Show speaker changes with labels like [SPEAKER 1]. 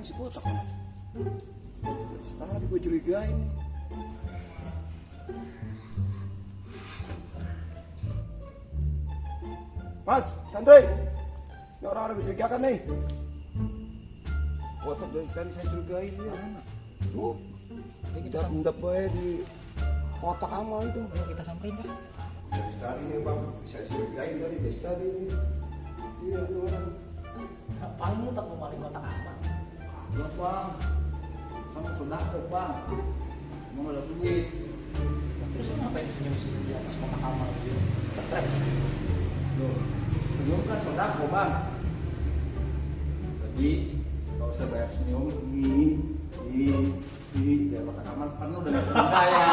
[SPEAKER 1] si botak. Tadi gue curigain. Mas, santai. Ini orang ada mencurigakan nih. Botak dari tadi saya curigain ya. Tuh, kita mendapatnya di kotak amal itu.
[SPEAKER 2] Ayo kita samperin kan.
[SPEAKER 1] Dari tadi nih bang, saya curigain tadi dari tadi ini. Iya, itu orang.
[SPEAKER 2] Paling lu tak mau maling kotak amal.
[SPEAKER 3] Enggak bang, sama sodako bang, mau ada duit.
[SPEAKER 2] Terus lu ngapain senyum-senyum di atas kotak amal gitu? Stres.
[SPEAKER 3] Loh, senyum kan sodako bang. Jadi kalau saya bayar senyum, biar kotak amal penuh dengan senyum saya.